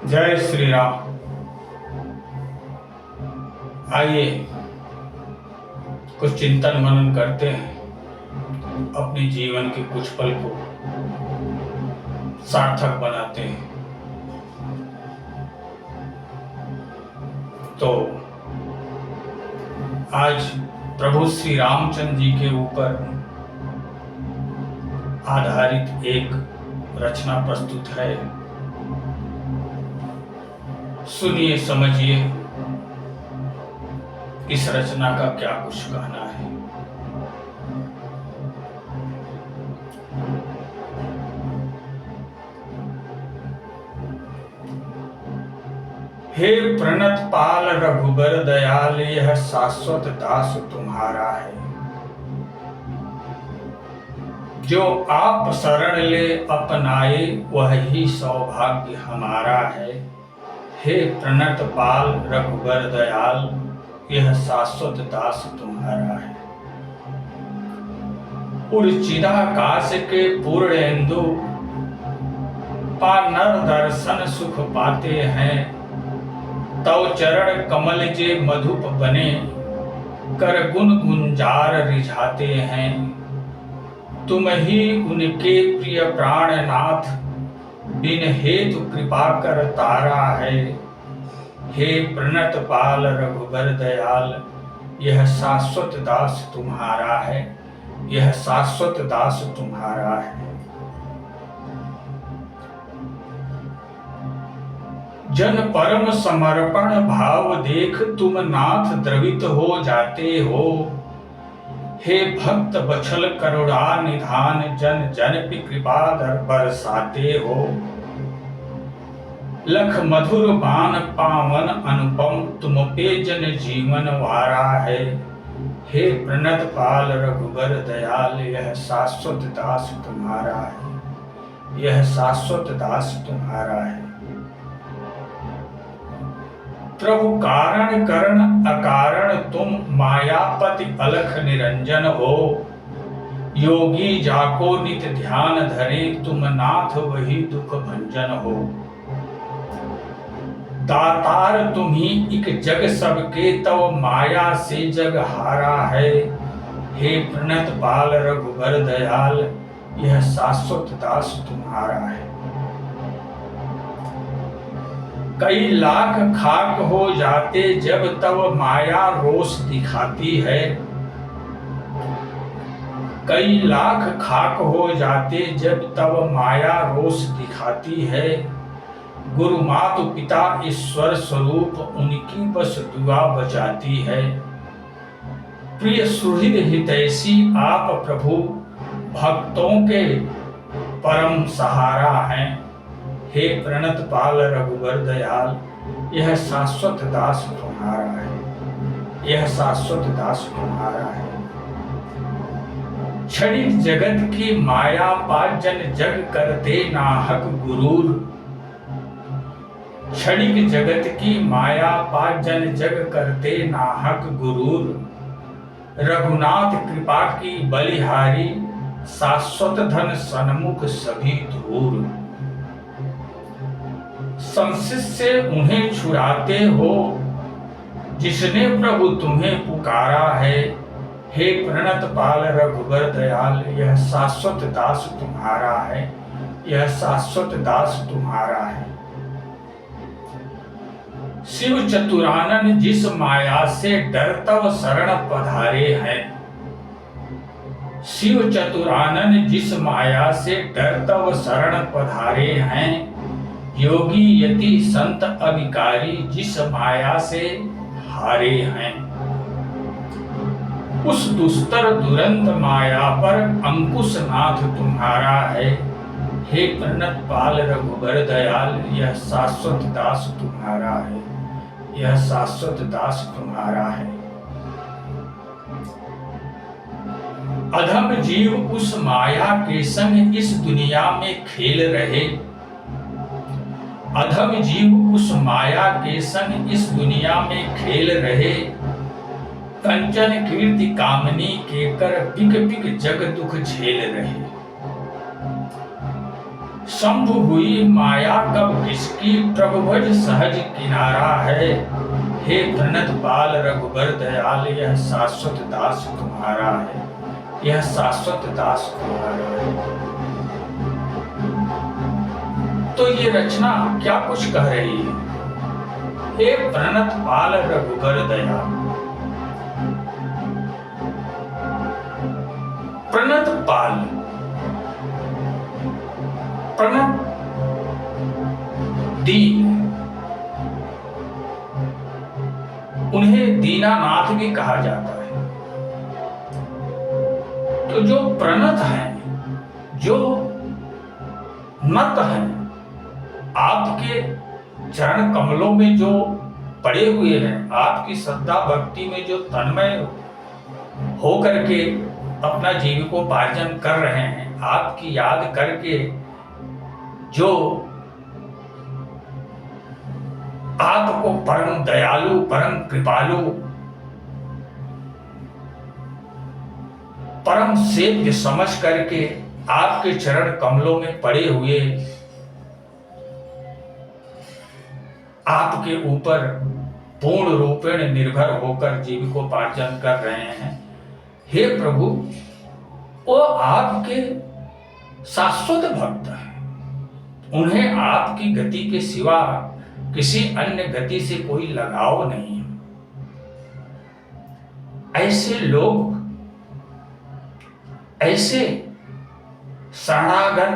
जय श्री राम। आइए कुछ चिंतन मनन करते हैं, अपने जीवन के कुछ पल को सार्थक बनाते हैं। तो आज प्रभु श्री रामचंद्र जी के ऊपर आधारित एक रचना प्रस्तुत है। सुनिए, समझिए इस रचना का क्या कुछ कहना है। हे प्रणत पाल रघुबर दयाल, यह शाश्वत दास तुम्हारा है। जो आप शरण ले अपनाए, वही सौभाग्य हमारा है। हे प्रणत पाल रघुबर दयाल, यह शाश्वत दास तुम्हारा है। उड़चिदाकाश के पूर्णेन्दु, पा नर दर्शन सुख पाते हैं। तव चरण कमल जे मधुप बने, कर गुण गुंजार रिझाते हैं। तुम ही उनके प्रिय प्राणनाथ, बिन हेतु कृपा कर तारा है। हे प्रणत पाल रघुबर दयाल, यह शाश्वत दास तुम्हारा है। यह शाश्वत दास तुम्हारा है। जन परम समर्पण भाव देख, तुम नाथ द्रवित हो जाते हो। हे भक्त बछल करुणा निधान, जन जन पे कृपा दर बरसाते हो। लख मधुर बान पावन अनुपम, तुम पे जन जीवन वारा है। हे प्रणत पाल रघुबर दयाल, यह शाश्वत दास तुम्हारा है। यह शाश्वत दास तुम्हारा है। प्रभु कारण करण अकारण, तुम मायापति अलख निरंजन हो। योगी जाको नित ध्यान धरे, तुम नाथ वही दुख भंजन हो। दातार तुम्ही इक जग सबके, तव माया से जग हारा है। हे प्रणत पाल रघुबर दयाल, यह शाश्वत दास तुम्हारा है। कई लाख खाक हो जाते, जब तब माया रोष दिखाती है। कई लाख खाक हो जाते, जब तब माया रोष दिखाती है। गुरु मातु पिता ईश्वर स्वरूप, उनकी बस दुआ बचाती है। प्रिय सुहृद हितैषी आप प्रभु, भक्तों के परम सहारा हैं। हे प्रणत पाल रघुबर दयाल, यह शाश्वत दास तुम्हारा है। यह शाश्वत दास तुम्हारा है। क्षणिक जगत की माया पाजन, जग करते नाहक गुरूर। क्षणिक जगत की माया पाजन, जग करते नाहक गुरूर। रघुनाथ कृपा की बलिहारी, शाश्वत धन सन्मुख सभी धूर। संशित से उन्हें छुड़ाते हो, जिसने प्रभु तुम्हें पुकारा है। हे प्रणत पाल रघुबर दयाल, यह शाश्वत दास तुम्हारा है। यह शाश्वत दास तुम्हारा है। शिव चतुरानन जिस माया से डरतव शरण पधारे हैं। शिव चतुरानन जिस माया से डरतव शरण पधारे हैं। योगी यति संत अविकारी, जिस माया से हारे हैं। उस दुस्तर दुरंत माया पर अंकुश नाथ तुम्हारा है। हे प्रणत पाल रघुबर दयाल, यह शाश्वत दास तुम्हारा है। यह शाश्वत दास तुम्हारा है। अधम जीव उस माया के संग इस दुनिया में खेल रहे। अधम जीव उस माया के संग इस दुनिया में खेल रहे। कंचन कीर्ति कामनी के कर पिक पिक जग दुख झेल रहे। शंभु हुई माया कब किसकी, प्रभु भज सहज किनारा है। हे प्रणत बाल रघुबर दयाल, यह शाश्वत दास तुम्हारा है, यह शाश्वत दास तुम्हारा है। तो ये रचना क्या कुछ कह रही है? हे प्रणत बाल रघुबर दयाल। प्रणत बाल, प्रणत दीन, उन्हें दीनानाथ भी कहा जाता है। तो जो प्रणत हैं, जो नत हैं, आपके चरण कमलों में जो पड़े हुए हैं, आपकी श्रद्धा भक्ति में जो तन्मय हो करके अपना जीविकोपार्जन कर रहे हैं, आपकी याद करके जो आपको परम दयालु, परम कृपालु, परम सेव्य समझ करके आपके चरण कमलों में पड़े हुए आपके ऊपर पूर्ण रूपेण निर्भर होकर जीविकोपार्जन कर रहे हैं, हे प्रभु, वो आपके शाश्वत भक्त हैं। उन्हें आपकी गति के सिवा किसी अन्य गति से कोई लगाव नहीं है। ऐसे लोग, ऐसे शरणागत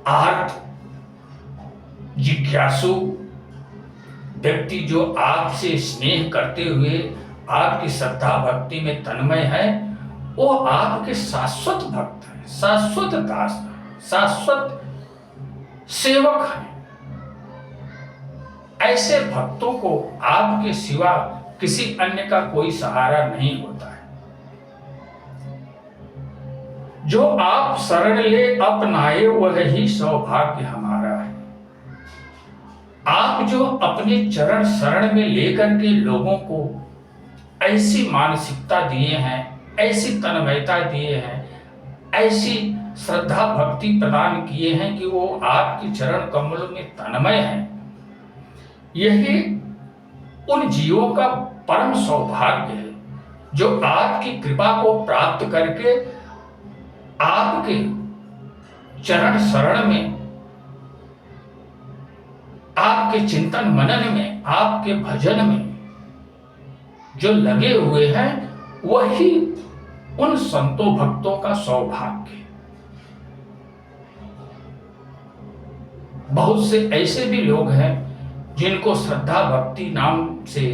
आर्त जिज्ञासु व्यक्ति जो आपसे स्नेह करते हुए आपकी श्रद्धा भक्ति में तन्मय है, वो आपके शाश्वत भक्त हैं, शाश्वत दास हैं, शाश्वत सेवक हैं। ऐसे भक्तों को आपके सिवा किसी अन्य का कोई सहारा नहीं होता है। जो आप शरण ले अपनाए, वह ही सौभाग्य हमारा है। आप जो अपने चरण शरण में लेकर के लोगों को ऐसी मानसिकता दिए हैं, ऐसी तन्मयता दिए हैं, ऐसी श्रद्धा भक्ति प्रदान किए हैं कि वो आपके चरण कमलों में तन्मय हैं, यही उन जीवों का परम सौभाग्य है जो आपकी कृपा को प्राप्त करके आपके चरण शरण में, आपके चिंतन मनन में, आपके भजन में जो लगे हुए हैं, वही उन संतों भक्तों का सौभाग्य। बहुत से ऐसे भी लोग हैं जिनको श्रद्धा भक्ति नाम से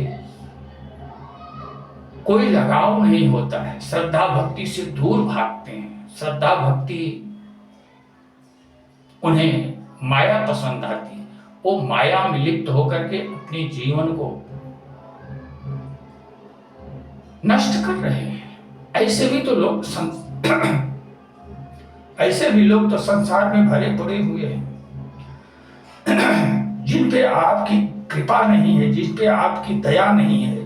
कोई लगाव नहीं होता है, श्रद्धा भक्ति से दूर भागते हैं। श्रद्धा भक्ति उन्हें माया पसंद आती है, वो माया में लिप्त होकर के अपने जीवन को नष्ट कर रहे हैं। ऐसे भी तो लोग ऐसे भी लोग तो संसार में भरे पड़े हुए हैं, जिन पे आपकी कृपा नहीं है, जिस पे आपकी दया नहीं है,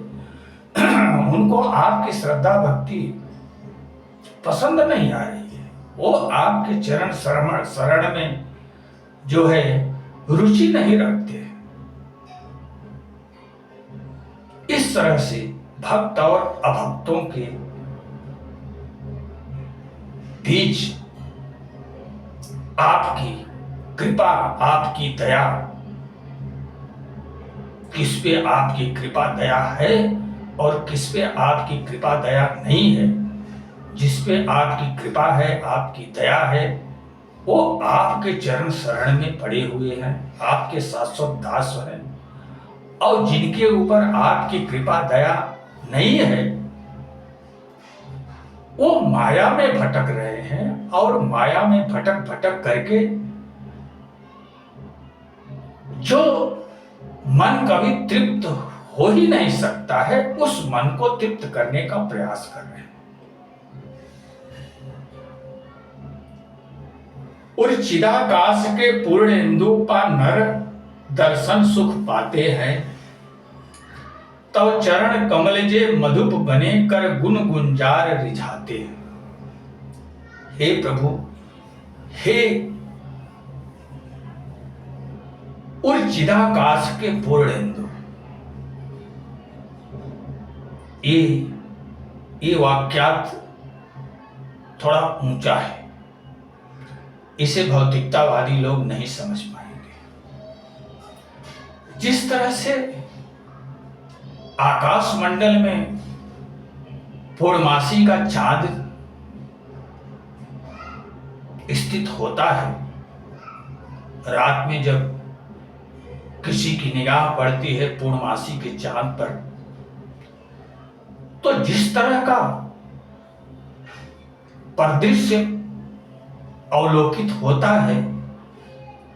उनको आपकी श्रद्धा भक्ति पसंद नहीं आ रही है। वो आपके चरण शरण में जो है रुचि नहीं रखते। इस तरह से भक्त और अभक्तों के बीच आपकी कृपा, आपकी दया, किस पे आपकी कृपा दया है और किस पे आपकी कृपा दया नहीं है। जिस पे आपकी कृपा है, आपकी दया है, वो आपके चरण शरण में पड़े हुए हैं, आपके शाश्वत दास हैं। और जिनके ऊपर आपकी कृपा दया नहीं है, वो माया में भटक रहे हैं और माया में भटक भटक करके जो मन कभी तृप्त हो ही नहीं सकता है, उस मन को तृप्त करने का प्रयास कर रहे हैं। और चिदाकाश के पूर्णेन्दु पा नर दर्शन सुख पाते हैं, तब चरण कमल जे मधुप बने कर गुण गुंजार रिझाते हैं। हे प्रभु, हे चिदाकाश के पूर्णेंदु। ये वाक्यार्थ थोड़ा ऊंचा है, इसे भौतिकतावादी लोग नहीं समझ पाएंगे। जिस तरह से आकाश मंडल में पूर्णमासी का चांद स्थित होता है, रात में जब किसी की निगाह पड़ती है पूर्णमासी के चांद पर, तो जिस तरह का परिदृश्य अवलोकित होता है,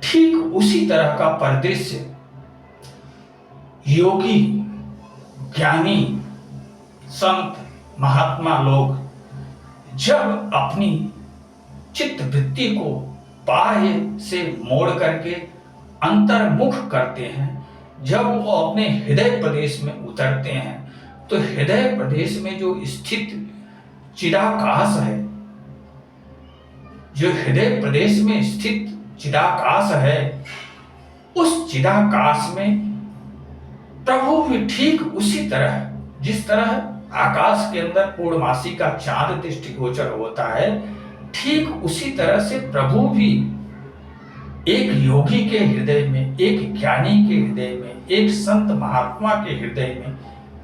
ठीक उसी तरह का परिदृश्य योगी, ज्ञानी, संत, महात्मा लोग जब अपनी चित्त वृत्ति को बाह्य से मोड़ करके अंतर्मुख करते हैं, जब वो अपने हृदय प्रदेश में उतरते हैं, तो हृदय प्रदेश में जो स्थित चिदाकाश है, जो हृदय प्रदेश में स्थित चिदाकाश है, उस चिदाकाश में प्रभु भी ठीक उसी तरह, जिस तरह आकाश के अंदर पूर्णमासी का चांद दृष्टिगोचर होता है, ठीक उसी तरह से प्रभु भी एक योगी के हृदय में, एक ज्ञानी के हृदय में, एक संत महात्मा के हृदय में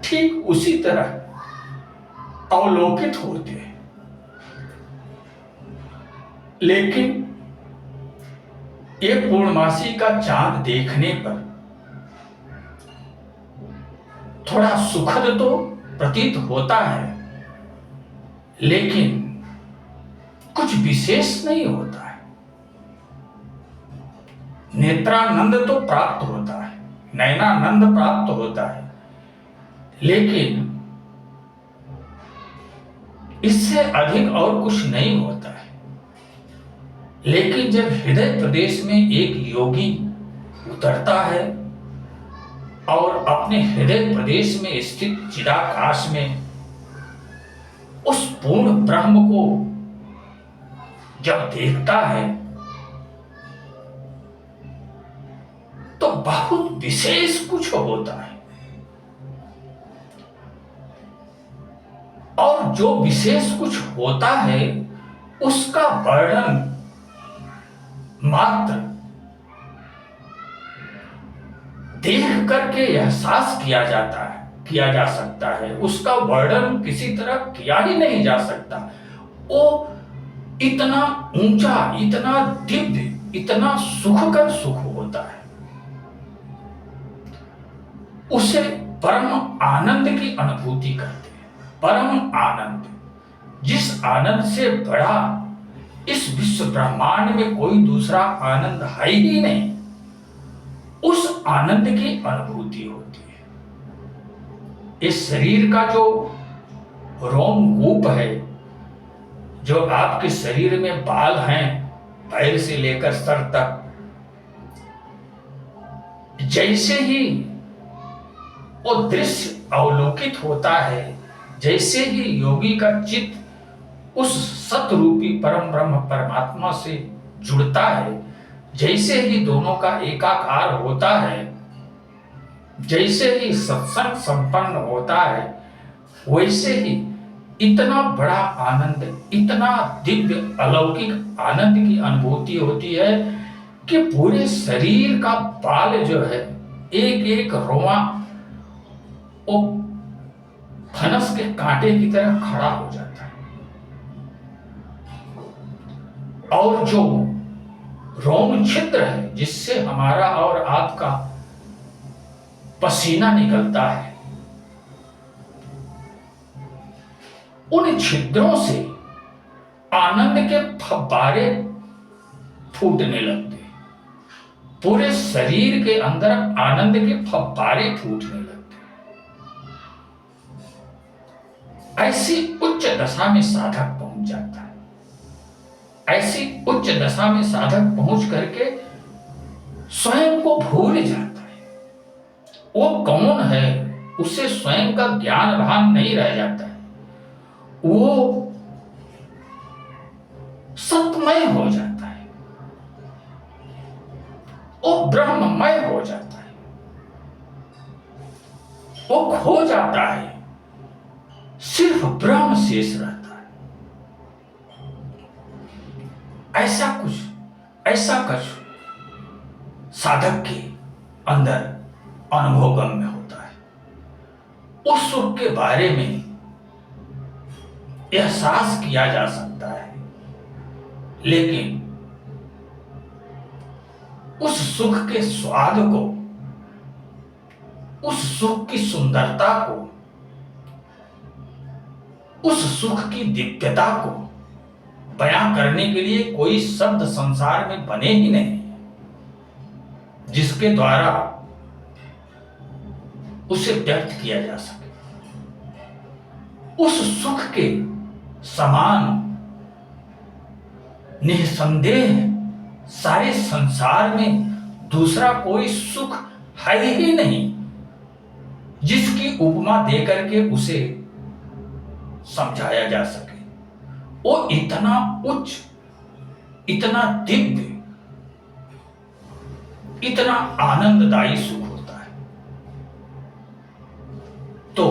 ठीक उसी तरह अवलोकित होते हैं। लेकिन ये पूर्णमासी का चांद देखने पर थोड़ा सुखद तो प्रतीत होता है, लेकिन कुछ विशेष नहीं होता है। नेत्रानंद तो प्राप्त होता है, नयनानंद प्राप्त होता है, लेकिन इससे अधिक और कुछ नहीं होता है। लेकिन जब हृदय प्रदेश में एक योगी उतरता है और अपने हृदय प्रदेश में स्थित चिदाकाश में उस पूर्ण ब्रह्म को जब देखता है, तो बहुत विशेष कुछ होता है। और जो विशेष कुछ होता है उसका वर्णन मात्र देख करके एहसास किया जा सकता है, उसका वर्णन किसी तरह किया ही नहीं जा सकता। वो इतना ऊंचा, इतना दिव्य, इतना सुखकर सुख होता है, उसे परम आनंद की अनुभूति करते हैं। परम आनंद, जिस आनंद से बड़ा इस विश्व ब्रह्मांड में कोई दूसरा आनंद है ही नहीं, उस आनंद की अनुभूति होती है। इस शरीर का जो रोमकूप है, जो आपके शरीर में बाल हैं पैर से लेकर सर तक, जैसे ही वो दृश्य अवलोकित होता है, जैसे ही योगी का चित्त उस सतरूपी परम ब्रह्म परमात्मा से जुड़ता है, जैसे ही दोनों का एकाकार होता है, जैसे ही सत्संग संपन्न होता है, वैसे ही इतना बड़ा आनंद, इतना दिव्य अलौकिक आनंद की अनुभूति होती है कि पूरे शरीर का बाल जो है, एक एक रोमा वो फनस के कांटे की तरह खड़ा हो जाता है। और जो रोम छिद्र है जिससे हमारा और आपका पसीना निकलता है, उन छिद्रों से आनंद के फव्वारे फूटने लगते हैं। पूरे शरीर के अंदर आनंद के फव्वारे फूटने लगते हैं। ऐसी उच्च दशा में साधक पहुंच जाता है। ऐसी उच्च दशा में साधक पहुंच करके स्वयं को भूल जाता है। वो कौन है उसे स्वयं का ज्ञान भान नहीं रह जाता है। वो सतमय हो जाता है। वो ब्रह्ममय हो जाता है, वो खो जाता है, सिर्फ ब्रह्म शेष रहता है। ऐसा कुछ साधक के अंदर अनुभवगम्य होता है। उस सुख के बारे में एहसास किया जा सकता है, लेकिन उस सुख के स्वाद को, उस सुख की सुंदरता को, उस सुख की दिव्यता को बयां करने के लिए कोई शब्द संसार में बने ही नहीं जिसके द्वारा उसे व्यक्त किया जा सके। उस सुख के समान निसंदेह सारे संसार में दूसरा कोई सुख है ही नहीं जिसकी उपमा देकर के उसे समझाया जा सके। वो इतना उच्च, इतना दिव्य, इतना आनंददायी सुख होता है। तो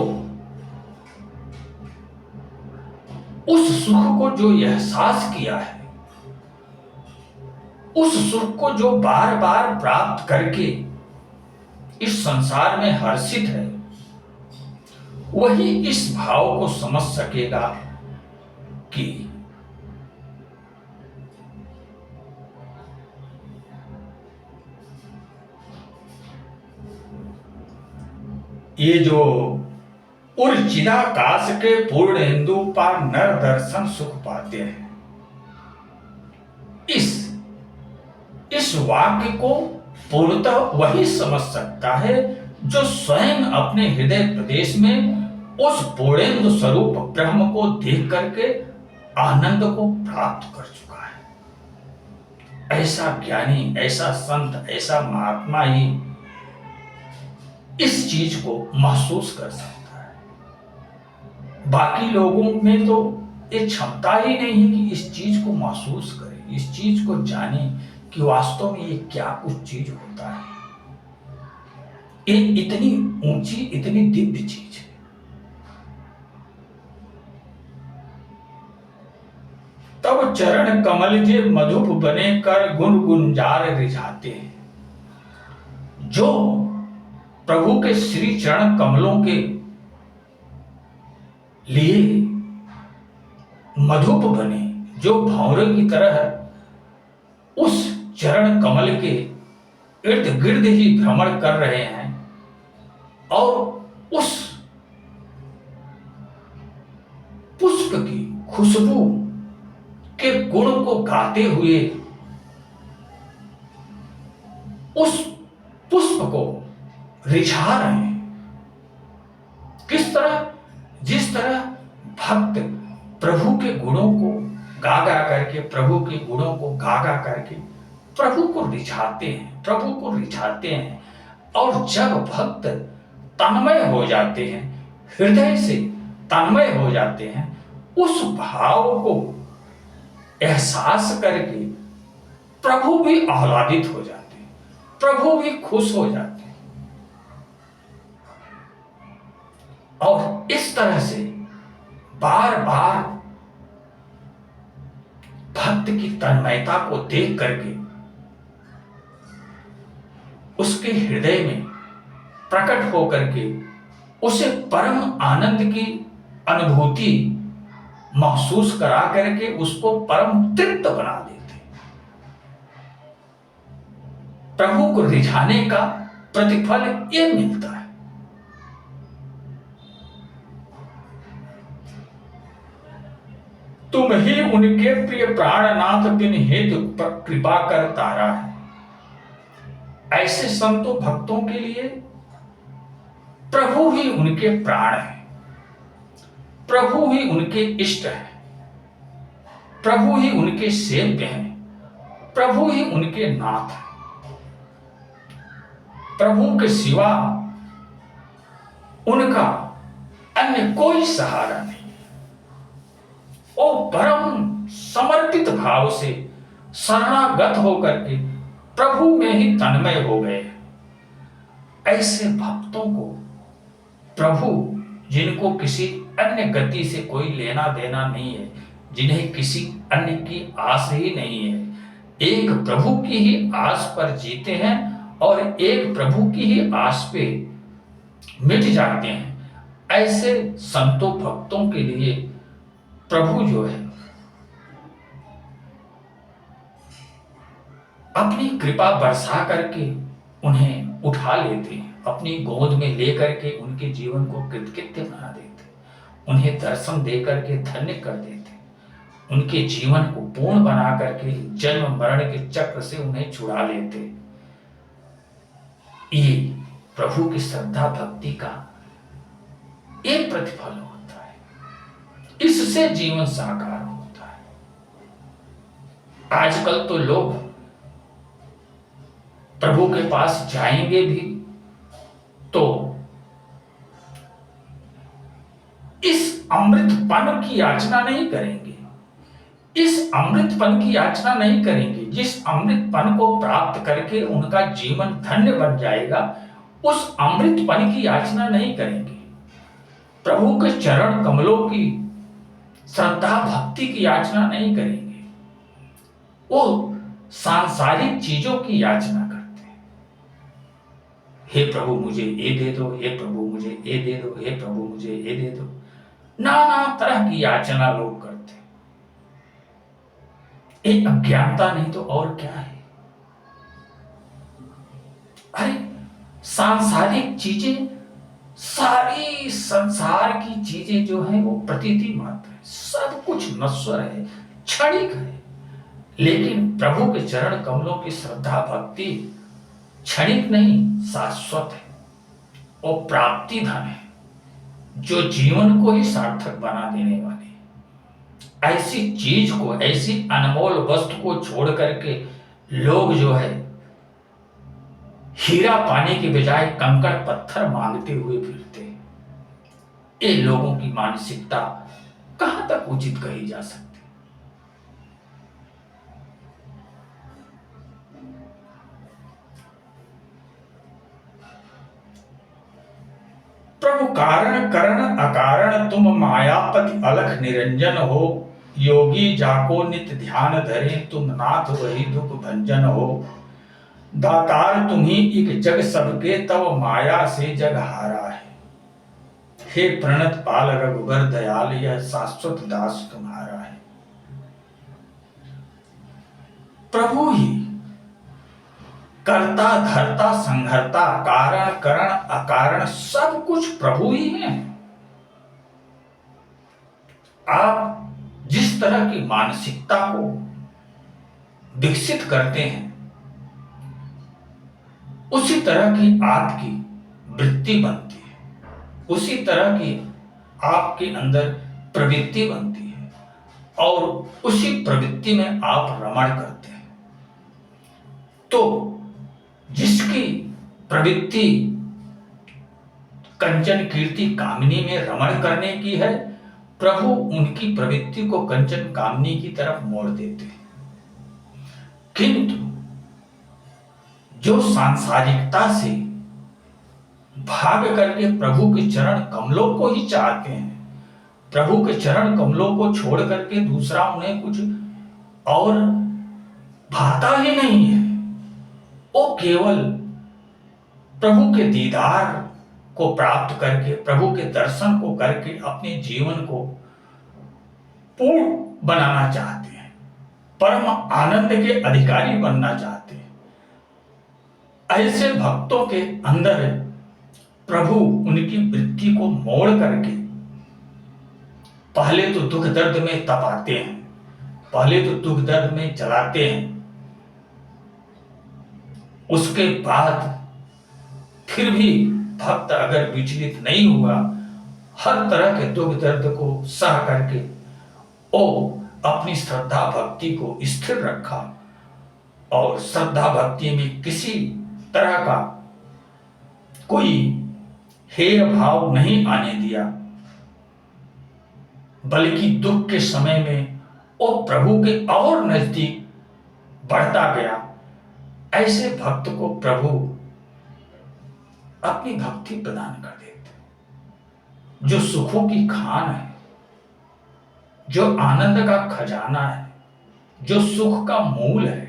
उस सुख को जो एहसास किया है, उस सुख को जो बार बार प्राप्त करके इस संसार में हर्षित है, वही इस भाव को समझ सकेगा कि ये जो चिदाकाश के पूर्ण हिंदू पार नर दर्शन सुख पाते हैं, इस वाक्य को पूर्णतः वही समझ सकता है जो स्वयं अपने हृदय प्रदेश में उस पूर्णेंदु स्वरूप ब्रह्म को देख करके आनंद को प्राप्त कर चुका है। ऐसा ज्ञानी, ऐसा संत, ऐसा महात्मा ही इस चीज को महसूस कर सकता है। बाकी लोगों में तो ये क्षमता ही नहीं है कि इस चीज को महसूस करे, इस चीज को जाने कि वास्तव में ये क्या कुछ चीज होता है। ये इतनी ऊंची, इतनी दिव्य चीज है। तब चरण कमल जे मधुप बने कर गुण गुंजार रिझाते हैं। जो प्रभु के श्री चरण कमलों के लिए मधुप बने, जो भंवरे की तरह उस चरण कमल के इर्द गिर्द ही भ्रमण कर रहे हैं और उस पुष्प की खुशबू के गुण को गाते हुए उस पुष्प को रिझा रहे हैं। किस तरह? जिस तरह भक्त प्रभु के गुणों को गा गा करके, प्रभु के गुणों को गा गा करके प्रभु को रिझाते हैं, प्रभु को रिझाते हैं। और जब भक्त तन्मय हो जाते हैं, हृदय से तन्मय हो जाते हैं, उस भाव को एहसास करके प्रभु भी आह्लादित हो जाते हैं, प्रभु भी खुश हो जाते हैं। और इस तरह से बार बार भक्त की तन्मयता को देख करके उसके हृदय में प्रकट होकर के उसे परम आनंद की अनुभूति महसूस करा करके उसको परम तृप्त बना देते। प्रभु को रिझाने का प्रतिफल ये मिलता है। तुम ही उनके प्रिय प्राणनाथ बिन हेतु कृपा कर तारा है। ऐसे संतों भक्तों के लिए प्रभु ही उनके प्राण है, प्रभु ही उनके इष्ट है, प्रभु ही उनके सेव्य हैं, प्रभु ही उनके नाथ है। प्रभु के सिवा उनका अन्य कोई सहारा नहीं। वो परम समर्पित भाव से शरणागत होकर के प्रभु में ही तन्मय हो गए। ऐसे भक्तों को प्रभु, जिनको किसी अन्य गति से कोई लेना देना नहीं है, जिन्हें किसी अन्य की आस ही नहीं है, एक प्रभु की ही आस पर जीते हैं और एक प्रभु की ही आस पे मिट जाते हैं, ऐसे संतों भक्तों के लिए प्रभु जो है अपनी कृपा बरसा करके उन्हें उठा लेते हैं, अपनी गोद में लेकर के उनके जीवन को कृतकृत्य बना देते, उन्हें दर्शन दे करके धन्य कर देते, उनके जीवन को पूर्ण बना करके जन्म मरण के चक्र से उन्हें छुड़ा लेते। ये प्रभु की श्रद्धा भक्ति का एक प्रतिफल होता है, इससे जीवन साकार होता है। आजकल तो लोग प्रभु के पास जाएंगे भी तो इस अमृतपन की याचना नहीं करेंगे, इस अमृतपन की याचना नहीं करेंगे जिस अमृतपन को प्राप्त करके उनका जीवन धन्य बन जाएगा, उस अमृतपन की याचना नहीं करेंगे। प्रभु के चरण कमलों की श्रद्धा भक्ति की याचना नहीं करेंगे, वो सांसारिक चीजों की याचना करते हैं। हे प्रभु मुझे ये दे दो, हे प्रभु मुझे ये दे दो, हे प्रभु मुझे ये दे दो, नाना तरह की याचना लोग करते हैं। ये अज्ञानता नहीं तो और क्या है। अरे सांसारिक चीजें, सारी संसार की चीजें जो है वो प्रतीति मात्र है, सब कुछ नश्वर है, क्षणिक है, लेकिन प्रभु के चरण कमलों की श्रद्धा भक्ति क्षणिक नहीं, शाश्वत है और प्राप्ति धन है, जो जीवन को ही सार्थक बना देने वाली है। ऐसी चीज को, ऐसी अनमोल वस्तु को छोड़ करके लोग जो है हीरा पाने के बजाय कंकड़ पत्थर मांगते हुए फिरते हैं। ये लोगों की मानसिकता कहां तक उचित कही जा सकती। प्रभु कारण करण अकारण तुम मायापति अलख निरंजन हो, योगी जाको नित्य ध्यान धरे तुम नाथ वही दुख भंजन हो। दातार तुम्ही एक जग सबके तब माया से जग हारा है, हे प्रणत पाल रघुबर दयाल यह शाश्वत दास तुम्हारा है। प्रभु ही कर्ता धर्ता संहर्ता कारण करण अकारण सब कुछ प्रभु ही है। आप जिस तरह की मानसिकता को विकसित करते हैं उसी तरह की आपकी वृत्ति बनती है, उसी तरह की आपके अंदर प्रवृत्ति बनती है और उसी प्रवृत्ति में आप रमण करते हैं। तो जिसकी प्रवृत्ति कंचन कीर्ति कामनी में रमण करने की है, प्रभु उनकी प्रवृत्ति को कंचन कामनी की तरफ मोड़ देते हैं। किंतु जो सांसारिकता से भाग करके प्रभु के चरण कमलों को ही चाहते हैं, प्रभु के चरण कमलों को छोड़ करके दूसरा उन्हें कुछ और भाता ही नहीं है, वो केवल प्रभु के दीदार को प्राप्त करके, प्रभु के दर्शन को करके अपने जीवन को पूर्ण बनाना चाहते हैं, परम आनंद के अधिकारी बनना चाहते हैं। ऐसे भक्तों के अंदर प्रभु उनकी वृत्ति को मोड़ करके पहले तो दुख दर्द में तपाते हैं, पहले तो दुख दर्द में जलाते हैं, उसके बाद फिर भी भक्त अगर विचलित नहीं हुआ, हर तरह के दुख दर्द को सह करके ओ अपनी श्रद्धा भक्ति को स्थिर रखा और श्रद्धा भक्ति में किसी तरह का कोई हेय भाव नहीं आने दिया, बल्कि दुख के समय में वो प्रभु के और नजदीक बढ़ता गया, ऐसे भक्त को प्रभु अपनी भक्ति प्रदान कर देते, जो सुखों की खान है, जो आनंद का खजाना है, जो सुख का मूल है।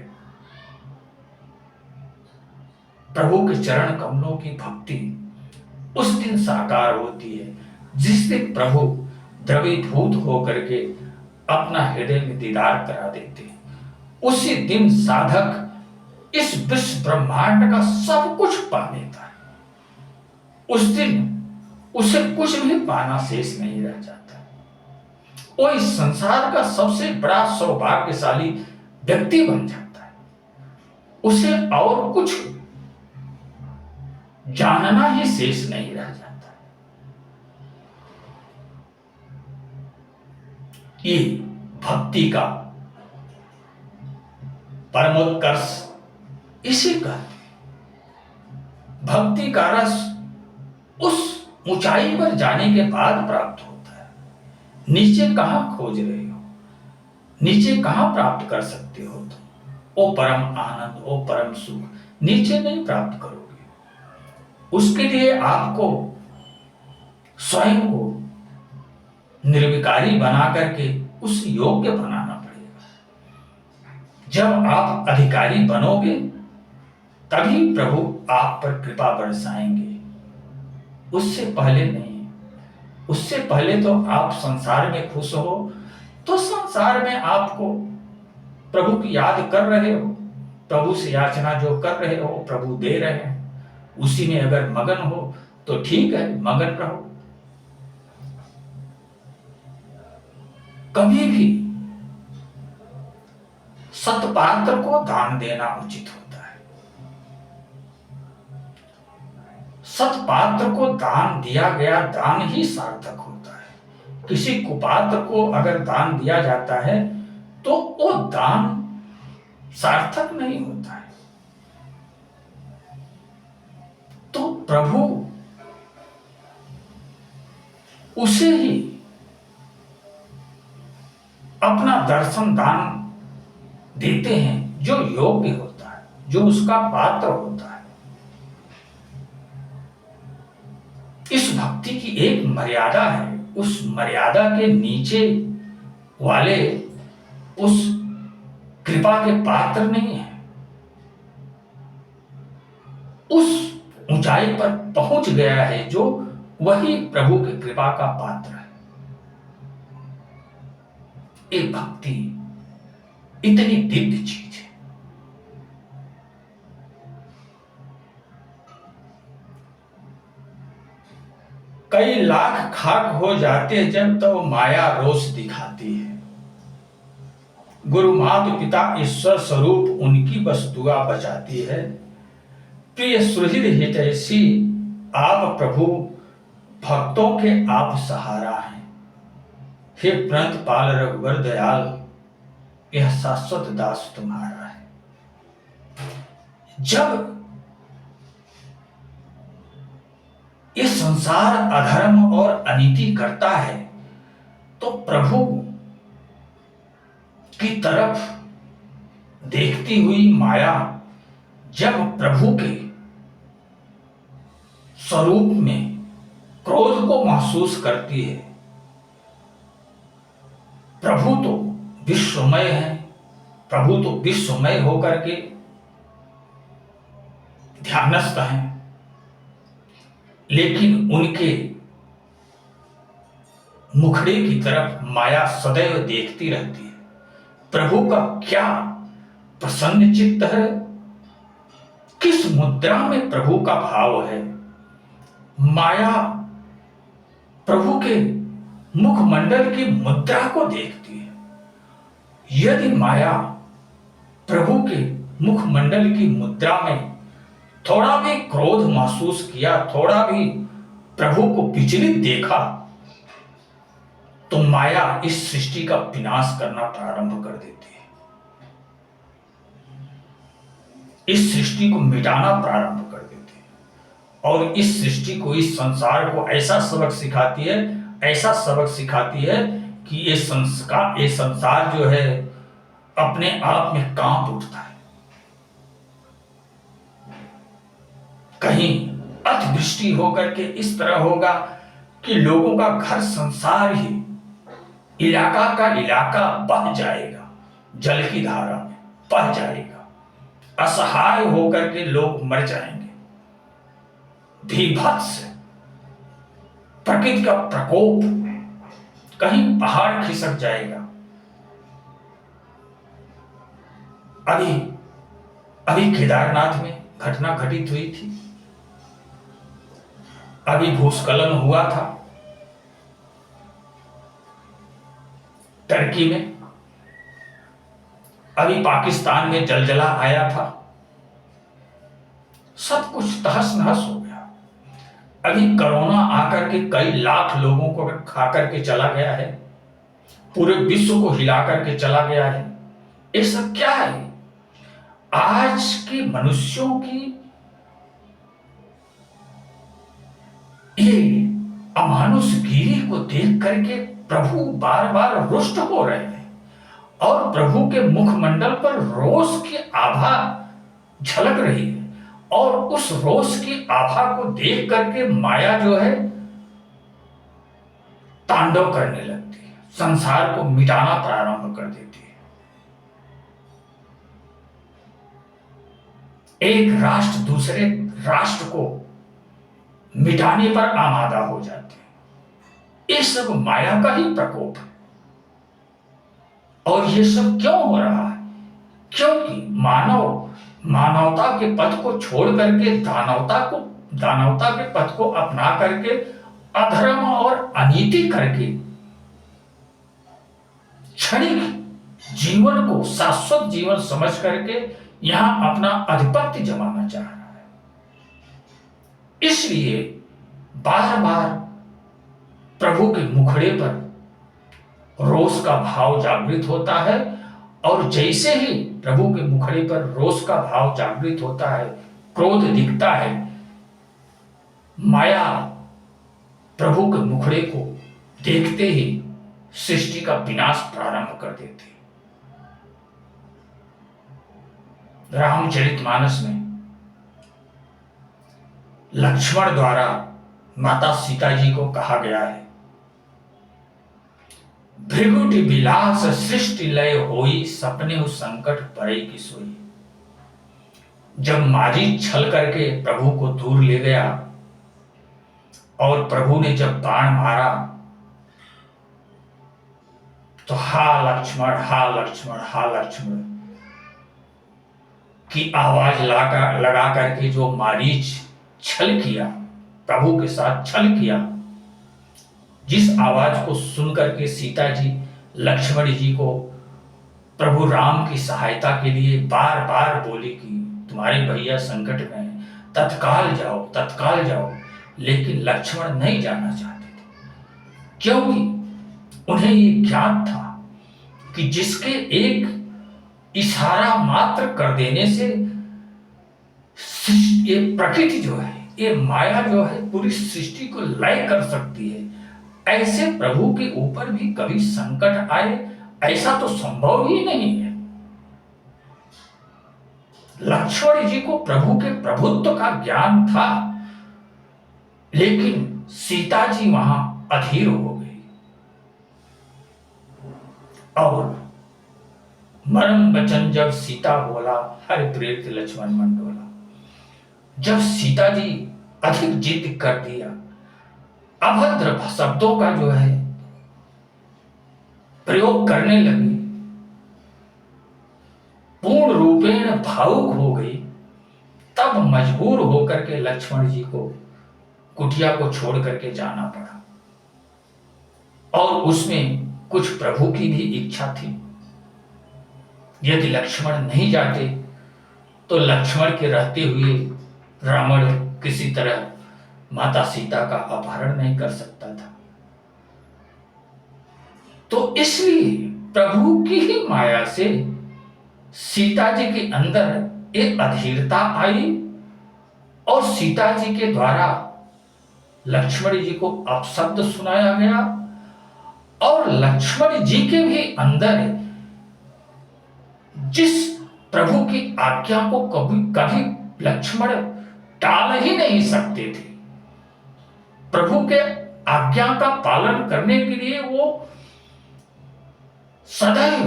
प्रभु के चरण कमलों की भक्ति उस दिन साकार होती है, जिस दिन प्रभु द्रवीभूत होकर के अपना हृदय में दीदार करा देते हैं। उसी दिन साधक इस विश्व ब्रह्मांड का सब कुछ पा लेता है। उस दिन उसे कुछ भी पाना शेष नहीं रह जाता। वो इस संसार का सबसे बड़ा सौभाग्यशाली व्यक्ति बन जाता है। उसे और कुछ जानना ही शेष नहीं रह जाता। ये भक्ति का परमोत्कर्ष इसे कहते हैं। भक्ति का रस उस ऊंचाई पर जाने के बाद प्राप्त होता है। नीचे कहां खोज रहे हो, नीचे कहां प्राप्त कर सकते हो तुम? ओ परम आनंद, ओ परम सुख नीचे नहीं प्राप्त करोगे। उसके लिए आपको स्वयं को निर्विकारी बना करके उस योग्य बनाना पड़ेगा। जब आप अधिकारी बनोगे तभी प्रभु आप पर कृपा बरसाएंगे, उससे पहले नहीं। उससे पहले तो आप संसार में खुश हो, तो संसार में आपको प्रभु की याद कर रहे हो, प्रभु से याचना जो कर रहे हो प्रभु दे रहे हैं, उसी में अगर मगन हो तो ठीक है, मगन रहो। कभी भी सत्पात्र को दान देना उचित होता है। सत्पात्र को दान दिया गया दान ही सार्थक होता है। किसी कुपात्र को अगर दान दिया जाता है तो वो दान सार्थक नहीं होता है। तो प्रभु उसे ही अपना दर्शन दान देते हैं जो योग्य होता है, जो उसका पात्र होता है। इस भक्ति की एक मर्यादा है, उस मर्यादा के नीचे वाले उस कृपा के पात्र नहीं है। उस ऊंचाई पर पहुंच गया है जो वही प्रभु की कृपा का पात्र है। ये भक्ति इतनी दिव्य चीज है। कई लाख खाक हो जाते हैं जब तो माया रोष दिखाती है। गुरु माता पिता ईश्वर स्वरूप उनकी बस दुआ बचाती है। प्रिय सुहृद हितैषी आप प्रभु भक्तों के आप सहारा हैं। हे प्रणत पाल रघुवर दयाल, यह शाश्वत दास तुम्हारा है। जब ये संसार अधर्म और अनीति करता है तो प्रभु की तरफ देखती हुई माया जब प्रभु के स्वरूप में क्रोध को महसूस करती है। प्रभु तो विश्वमय है, प्रभु तो विश्वमय होकर के ध्यानस्थ हैं, लेकिन उनके मुखड़े की तरफ माया सदैव देखती रहती है। प्रभु का क्या प्रसन्न चित्त है, किस मुद्रा में प्रभु का भाव है। माया प्रभु के मुखमंडल की मुद्रा को देखती है। यदि माया प्रभु के मुखमंडल की मुद्रा में थोड़ा भी क्रोध महसूस किया, थोड़ा भी प्रभु को विचलित देखा, तो माया इस सृष्टि का विनाश करना प्रारंभ कर देती है, इस सृष्टि को मिटाना प्रारंभ कर देती है। और इस सृष्टि को, इस संसार को ऐसा सबक सिखाती है, ऐसा सबक सिखाती है कि ये संसार जो है अपने आप में कांप उठता है। कहीं अतिवृष्टि होकर के इस तरह होगा कि लोगों का घर संसार ही इलाका का इलाका बह जाएगा, जल की धारा में बह जाएगा, असहाय होकर के लोग मर जाएंगे। भीभत्स प्रकृति का प्रकोप, कहीं पहाड़ खिसक जाएगा। अभी केदारनाथ में घटना घटित हुई थी, अभी भूस्खलन हुआ था टर्की में, अभी पाकिस्तान में जलजला आया था, सब कुछ तहस नहस हो गया। अभी कोरोना आकर के कई लाख लोगों को खा करके चला गया है, पूरे विश्व को हिला करके चला गया है। ये सब क्या है? आज के मनुष्यों की ये अमानुषगिरी को देख करके प्रभु बार बार रुष्ट हो रहे हैं और प्रभु के मुखमंडल पर रोष की आभा झलक रही है, और उस रोष की आभा को देख करके माया जो है तांडव करने लगती है, संसार को मिटाना प्रारंभ कर देती है। एक राष्ट्र दूसरे राष्ट्र को मिटाने पर आमादा हो जाते हैं। ये सब माया का ही प्रकोप है। और ये सब क्यों हो रहा है? क्योंकि मानवता के पथ को छोड़ करके दानवता के पथ को अपना करके अधर्म और अनीति करके क्षणिक जीवन को शाश्वत जीवन समझ करके यहां अपना आधिपत्य जमाना चाह रहा है। इसलिए बार बार प्रभु के मुखड़े पर रोष का भाव जागृत होता है, और जैसे ही प्रभु के मुखड़े पर रोष का भाव जागृत होता है, क्रोध दिखता है, माया प्रभु के मुखड़े को देखते ही सृष्टि का विनाश प्रारंभ कर देती है। रामचरितमानस में लक्ष्मण द्वारा माता सीता जी को कहा गया है, भृगुटि विलास सृष्टि लय होई, सपने उस संकट परे की सोई। जब मारी छल करके प्रभु को दूर ले गया और प्रभु ने जब बाण मारा तो हा लक्ष्मण हा लक्ष्मण हा लक्ष्मण की आवाज लगा करके जो मारीच छल किया, प्रभु के साथ छल किया, जिस आवाज को सुनकर के सीता जी लक्ष्मण जी को प्रभु राम की सहायता के लिए बार बार बोली कि तुम्हारे भैया संकट में हैं, तत्काल जाओ तत्काल जाओ, लेकिन लक्ष्मण नहीं जाना चाहते थे, क्योंकि उन्हें ये ज्ञात था कि जिसके एक इशारा मात्र कर देने से ये प्रकृति जो है, ये माया जो है पूरी सृष्टि को लय कर सकती है। ऐसे प्रभु के ऊपर भी कभी संकट आए, ऐसा तो संभव ही नहीं है। लक्ष्मण जी को प्रभु के प्रभुत्व का ज्ञान था, लेकिन सीता जी वहां अधीर हो गई और मरम बचन जब सीता बोला, हरि प्रेत लक्ष्मण मंडोला। जब सीता जी अधिक जिद कर दिया, अभद्र शब्दों का जो है प्रयोग करने लगी, पूर्ण रूपेण भावुक हो गई, तब मजबूर होकर के लक्ष्मण जी को कुटिया को छोड़ करके जाना पड़ा। और उसमें कुछ प्रभु की भी इच्छा थी, यदि लक्ष्मण नहीं जाते तो लक्ष्मण के रहते हुए रावण किसी तरह माता सीता का अपहरण नहीं कर सकता था। तो इसलिए प्रभु की ही माया से सीता जी के अंदर एक अधीरता आई और सीता जी के द्वारा लक्ष्मण जी को अपशब्द सुनाया गया, और लक्ष्मण जी के भी अंदर जिस प्रभु की आज्ञा को कभी कभी लक्ष्मण टाल ही नहीं सकते थे। प्रभु के आज्ञा का पालन करने के लिए वो सदैव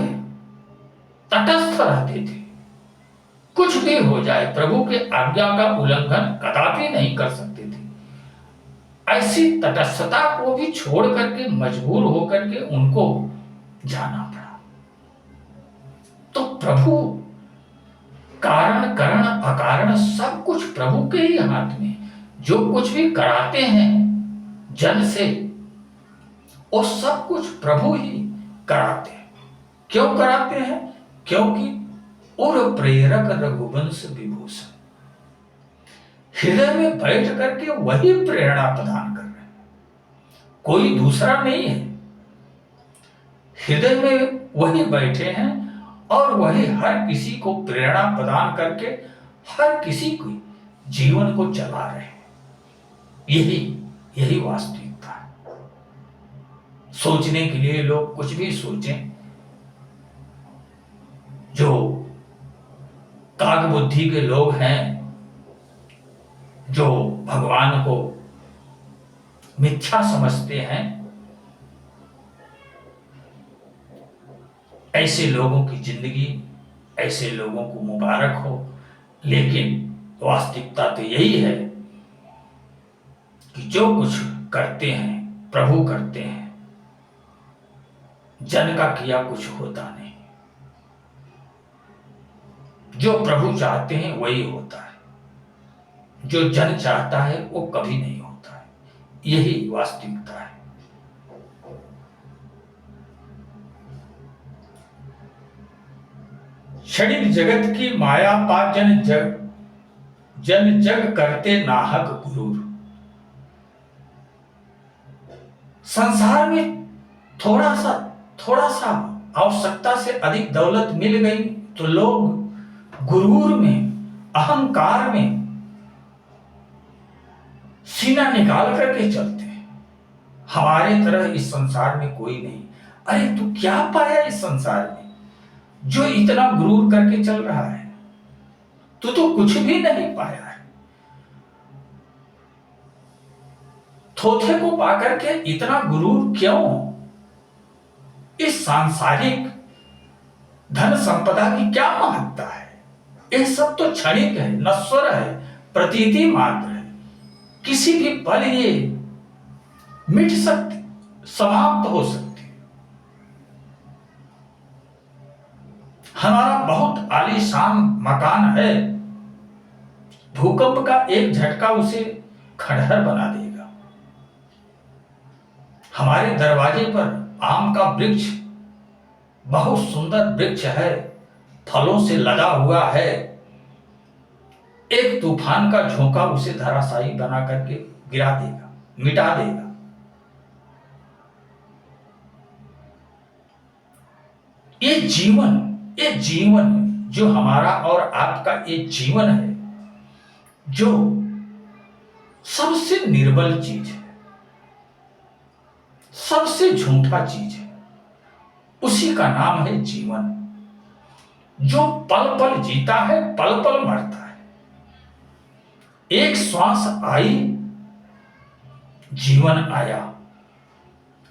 तटस्थ रहते थे। कुछ भी हो जाए प्रभु के आज्ञा का उल्लंघन कदापि नहीं कर सकते थे। ऐसी तटस्थता को भी छोड़ करके मजबूर होकर के उनको जाना पड़ा। तो प्रभु कारण करण अकारण सब कुछ प्रभु के ही हाथ में। जो कुछ भी कराते हैं जन से वो सब कुछ प्रभु ही कराते हैं। क्यों कराते हैं? क्योंकि और प्रेरक रघुवंश विभूषण हृदय में बैठ करके वही प्रेरणा प्रदान कर रहे हैं, कोई दूसरा नहीं है। हृदय में वही बैठे हैं और वही हर किसी को प्रेरणा प्रदान करके हर किसी को जीवन को चला रहे हैं। यही वास्तविकता है। सोचने के लिए लोग कुछ भी सोचें, जो काग बुद्धि के लोग हैं, जो भगवान को मिथ्या समझते हैं, ऐसे लोगों की जिंदगी, ऐसे लोगों को मुबारक हो। लेकिन वास्तविकता तो यही है कि जो कुछ करते हैं प्रभु करते हैं, जन का किया कुछ होता नहीं। जो प्रभु चाहते हैं वही होता है, जो जन चाहता है वो कभी नहीं होता है। यही वास्तविकता है। क्षणिक जगत की माया पा जन जग करते नाहक गुरूर। संसार में थोड़ा सा आवश्यकता से अधिक दौलत मिल गई तो लोग गुरूर में, अहंकार में सीना निकाल करके चलते हैं। हमारे तरह इस संसार में कोई नहीं। अरे तू क्या पाया इस संसार में जो इतना गुरूर करके चल रहा है? तू तो कुछ भी नहीं पाया है। थोथे को पाकर के इतना गुरूर क्यों? इस सांसारिक धन संपदा की क्या महत्ता है? ये सब तो क्षणिक है, नश्वर है, प्रतीति मात्र है। किसी भी पल ये मिट सकती, समाप्त हो सकती। हमारा बहुत आलीशान मकान है, भूकंप का एक झटका उसे खंडहर बना देगा। हमारे दरवाजे पर आम का वृक्ष, बहुत सुंदर वृक्ष है, फलों से लदा हुआ है, एक तूफान का झोंका उसे धराशायी बना करके गिरा देगा, मिटा देगा। ये जीवन जो हमारा और आपका ये जीवन है, जो सबसे निर्बल चीज है, सबसे झूठा चीज है, उसी का नाम है जीवन। जो पल पल जीता है, पल पल मरता है। एक श्वास आई, जीवन आया।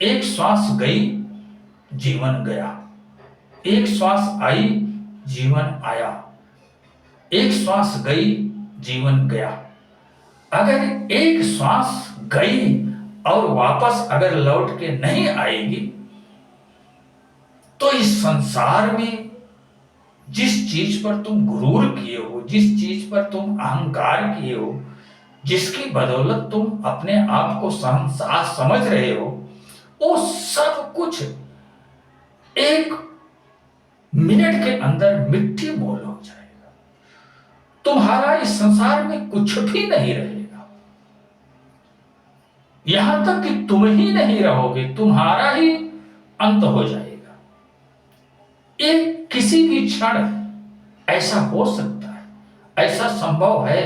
एक श्वास गई, जीवन गया। एक श्वास आई, जीवन आया। एक श्वास गई, जीवन गया। अगर एक श्वास गई और वापस अगर लौट के नहीं आएगी, तो इस संसार में जिस चीज पर तुम गुरूर किए हो, जिस चीज पर तुम अहंकार किए हो, जिसकी बदौलत तुम अपने आप को शहंशाह समझ रहे हो, वो सब कुछ एक मिनट के अंदर मिट्टी मोल हो जाएगा। तुम्हारा इस संसार में कुछ भी नहीं रहेगा। यहां तक कि तुम ही नहीं रहोगे, तुम्हारा ही अंत हो जाएगा। ये किसी भी क्षण ऐसा हो सकता है, ऐसा संभव है।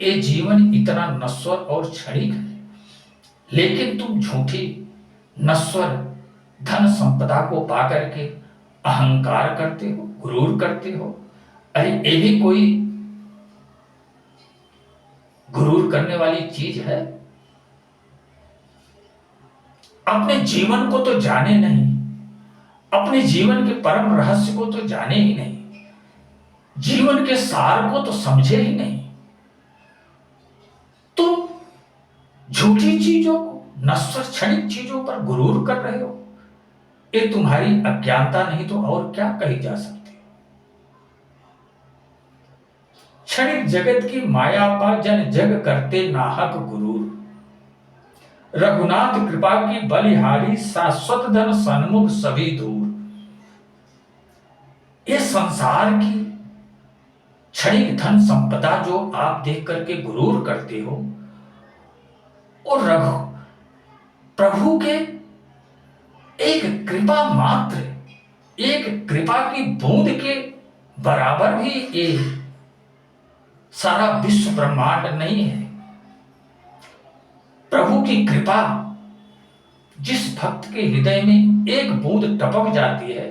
ये जीवन इतना नश्वर और क्षणिक है, लेकिन तुम झूठी नश्वर धन संपदा को पाकर के अहंकार करते हो, गुरूर करते हो। अरे ये भी कोई गुरूर करने वाली चीज है? अपने जीवन को तो जाने नहीं, अपने जीवन के परम रहस्य को तो जाने ही नहीं, जीवन के सार को तो समझे ही नहीं, तुम झूठी चीजों को, नश्वर क्षणिक चीजों पर गुरूर कर रहे हो। ये तुम्हारी अज्ञानता नहीं तो और क्या कही जा सकती। क्षणिक जगत की माया पा जन जग करते नाहक गुरूर, रघुनाथ कृपा की बलिहारी शाश्वत धन सन्मुख सभी दूर। ये संसार की क्षणिक धन संपदा जो आप देख करके गुरूर करते हो, और रघु प्रभु के एक कृपा मात्र, एक कृपा की बूंद के बराबर भी ये सारा विश्व ब्रह्मांड नहीं है। प्रभु की कृपा जिस भक्त के हृदय में एक बूंद टपक जाती है,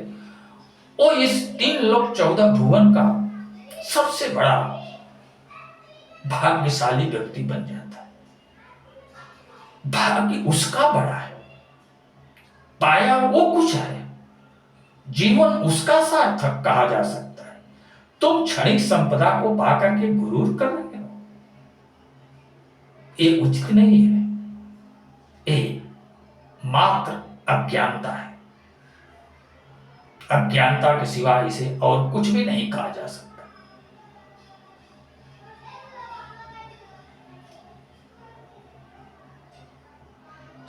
वो इस 3 लोक 14 भुवन का सबसे बड़ा भाग्यशाली व्यक्ति बन जाता है। भाग्य उसका बड़ा है, पाया वो कुछ है, जीवन उसका सार्थक कहा जा सकता है। तुम क्षणिक संपदा को पाकर के गुरूर कर रहे हो, ये उचित नहीं है, ये मात्र अज्ञानता है। अज्ञानता के सिवा इसे और कुछ भी नहीं कहा जा सकता।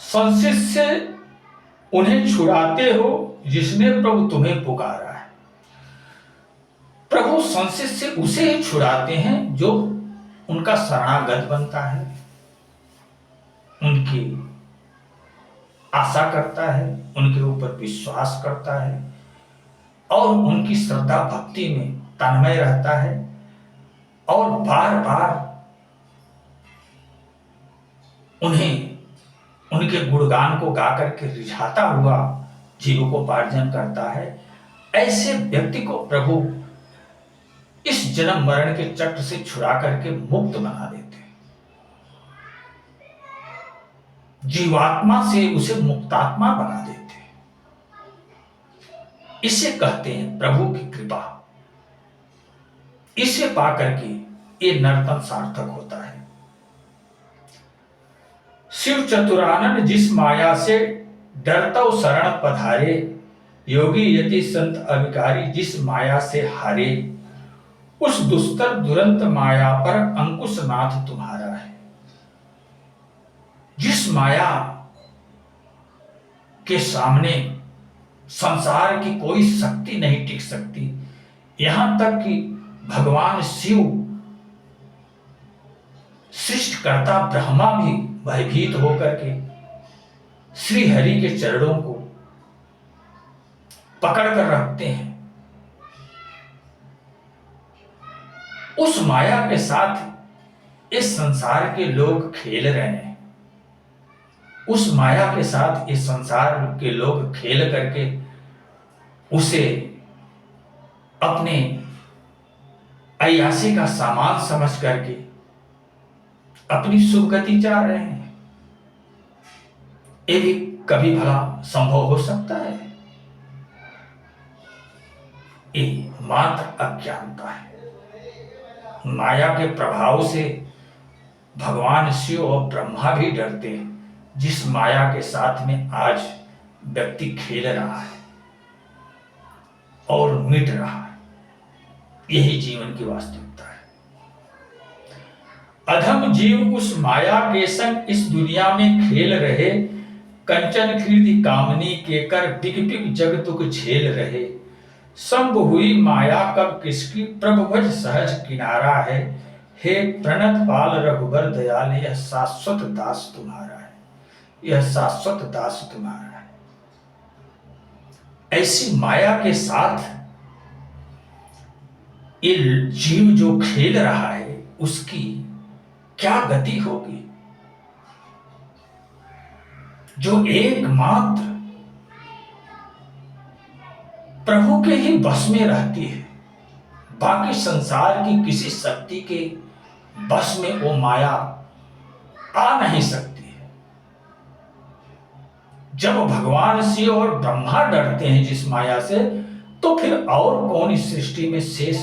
संशिष्ट से उन्हें छुड़ाते हो जिसने प्रभु तुम्हें पुकारा है। प्रभु संशिष्ट से उसे ही छुड़ाते हैं जो उनका शरणागत बनता है, उनकी आशा करता है, उनके ऊपर विश्वास करता है और उनकी श्रद्धा भक्ति में तन्मय रहता है और बार बार उन्हें उनके गुणगान को गाकर के रिझाता हुआ जीविकोपार्जन करता है। ऐसे व्यक्ति को प्रभु इस जन्म मरण के चक्र से छुड़ा करके मुक्त बना देते हैं। जीवात्मा से उसे मुक्तात्मा बना देते हैं। इसे कहते हैं प्रभु की कृपा। इसे पाकर के ये नर्तन सार्थक होता है। शिव चतुरानन जिस माया से डरतो शरण पधारे, योगी यति संत अविकारी जिस माया से हारे, उस दुस्तर दुरंत माया पर अंकुश नाथ तुम्हारा है। जिस माया के सामने संसार की कोई शक्ति नहीं टिक सकती, यहां तक कि भगवान शिव सृष्टिकर्ता ब्रह्मा भी भयभीत होकर के श्री हरि के चरणों को पकड़ कर रखते हैं। उस माया के साथ इस संसार के लोग खेल रहे हैं। उस माया के साथ इस संसार के लोग खेल करके उसे अपने अय्यासी का सामान समझ करके अपनी सुगति चाह रहे हैं। ये भी कभी भला संभव हो सकता है? ये मात्र अज्ञानता है। माया के प्रभाव से भगवान शिव और ब्रह्मा भी डरते हैं। जिस माया के साथ में आज व्यक्ति खेल रहा है और मिट रहा है, यही जीवन की वास्तविकता है। अधम जीव उस माया के संग इस दुनिया में खेल रहे, कंचन कृति कामनी के कर बिग बिग जग दुख झेल रहे। संभ हुई माया कब किसकी, प्रभु भज सहज किनारा है। हे प्रणत पाल रघुबर दयाल, यह शाश्वत दास तुम्हारा है, यह शाश्वत दास तुम्हारा है। ऐसी माया के साथ ये जीव जो खेल रहा है, उसकी क्या गति होगी? जो एकमात्र प्रभु के ही बस में रहती है, बाकी संसार की किसी शक्ति के बस में वो माया आ नहीं सकती है। जब भगवान शिव और ब्रह्मा डरते हैं जिस माया से, तो फिर और कौन इस सृष्टि में शेष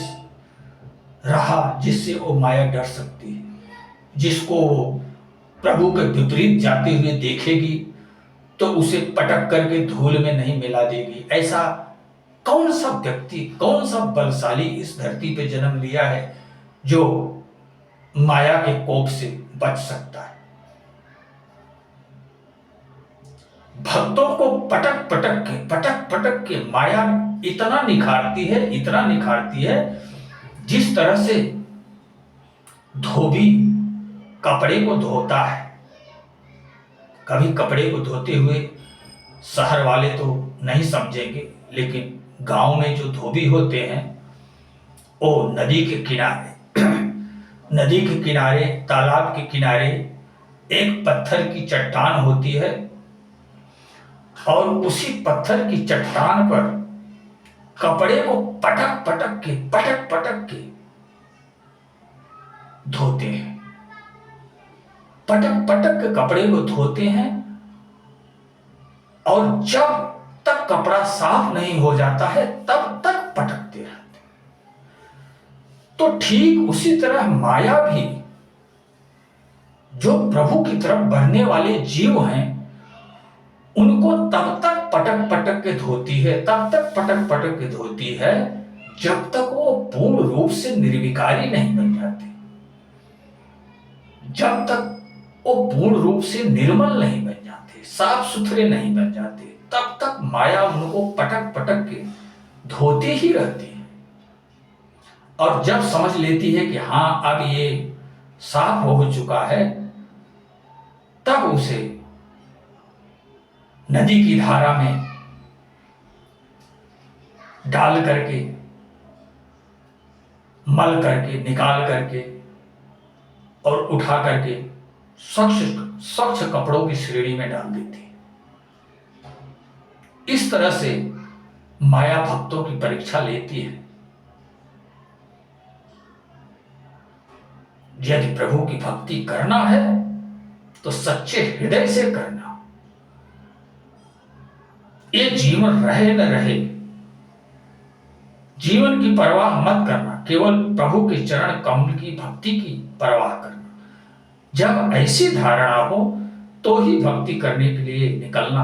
रहा जिससे वो माया डर सकती है। जिसको प्रभु के विपरीत जाते हुए देखेगी तो उसे पटक करके धूल में नहीं मिला देगी। ऐसा कौन सा व्यक्ति, कौन सा बलशाली इस धरती पे जन्म लिया है जो माया के कोप से बच सकता है। भक्तों को पटक पटक के माया इतना निखारती है, इतना निखारती है, जिस तरह से धोबी कपड़े को धोता है। कभी कपड़े को धोते हुए शहर वाले तो नहीं समझेंगे, लेकिन गांव में जो धोबी होते हैं वो नदी के किनारे नदी के किनारे, तालाब के किनारे एक पत्थर की चट्टान होती है और उसी पत्थर की चट्टान पर कपड़े को पटक पटक के धोते हैं। पटक के कपड़े को धोते हैं और जब तक कपड़ा साफ नहीं हो जाता है तब तक पटकते रहते हैं। तो ठीक उसी तरह माया भी जो प्रभु की तरफ बढ़ने वाले जीव हैं उनको तब तक पटक के धोती है, तब तक पटक के धोती है जब तक वो पूर्ण रूप से निर्विकारी नहीं बन जाते, जब तक वो पूर्ण रूप से निर्मल नहीं बन जाते, साफ सुथरे नहीं बन जाते, तब तक माया उनको पटक के धोती ही रहती है। और जब समझ लेती है कि हाँ अब ये साफ हो चुका है, तब उसे नदी की धारा में डाल करके, मल करके, निकाल करके और उठा करके स्वच्छ कपड़ों की श्रेणी में डाल देती है। इस तरह से माया भक्तों की परीक्षा लेती है। यदि प्रभु की भक्ति करना है तो सच्चे हृदय से करना। ये जीवन रहे न रहे, जीवन की परवाह मत करना, केवल प्रभु के चरण कमल की भक्ति की परवाह करना। जब ऐसी धारणा हो तो ही भक्ति करने के लिए निकलना,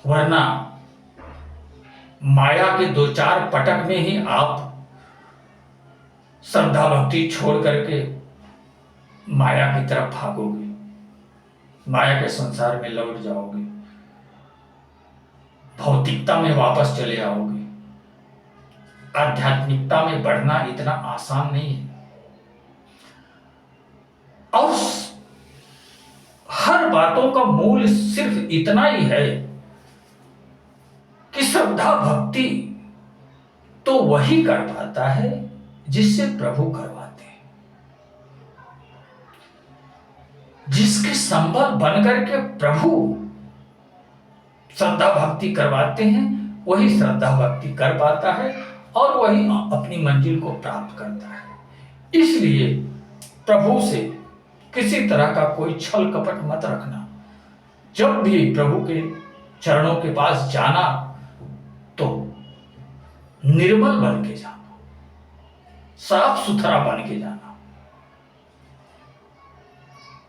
वरना माया के दो चार पटक में ही आप श्रद्धा भक्ति छोड़ करके माया की तरफ भागोगे, माया के संसार में लौट जाओगे, भौतिकता में वापस चले आओगे। आध्यात्मिकता में बढ़ना इतना आसान नहीं है। और हर बातों का मूल सिर्फ इतना ही है कि श्रद्धा भक्ति तो वही कर पाता है जिससे प्रभु करवाते हैं। जिसके संबल बनकर के प्रभु श्रद्धा भक्ति करवाते हैं वही श्रद्धा भक्ति कर पाता है और वही अपनी मंजिल को प्राप्त करता है। इसलिए प्रभु से किसी तरह का कोई छल कपट मत रखना। जब भी प्रभु के चरणों के पास जाना तो निर्मल बन के जाना, साफ सुथरा बन के जाना,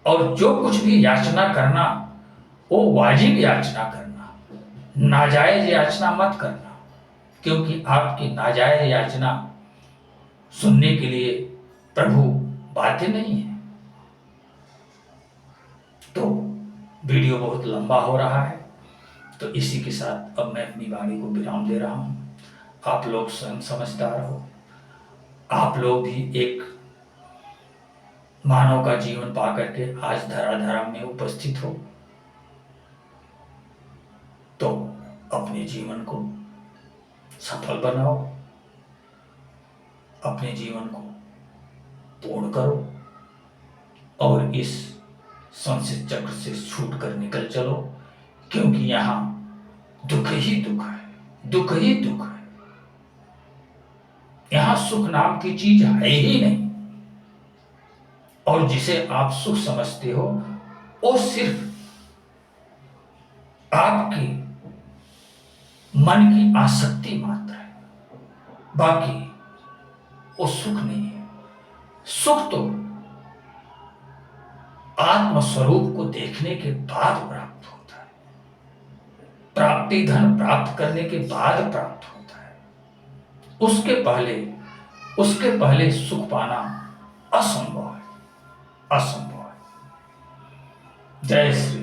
और जो कुछ भी याचना करना वो वाजिब याचना करना, नाजायज याचना मत करना, क्योंकि आपकी नाजायज याचना सुनने के लिए प्रभु बाध्य नहीं है। तो वीडियो बहुत लंबा हो रहा है, तो इसी के साथ अब मैं अपनी वाणी को विराम दे रहा हूं। आप लोग स्वयं समझदार हो, आप लोग भी एक मानव का जीवन पा करके आज धराधाम में उपस्थित हो, तो अपने जीवन को सफल बनाओ, अपने जीवन को पूर्ण करो और इस संसित चक्र से छूट कर निकल चलो, क्योंकि यहां दुख ही दुख है, दुख ही दुख है। यहां सुख नाम की चीज है ही नहीं। और जिसे आप सुख समझते हो वो सिर्फ आपकी मन की आसक्ति मात्र है, बाकी वो सुख नहीं है। सुख तो आत्म स्वरूप को देखने के बाद प्राप्त होता है, प्राप्ति धन प्राप्त करने के बाद प्राप्त होता है। उसके पहले सुख पाना असंभव है, असंभव है। जय श्री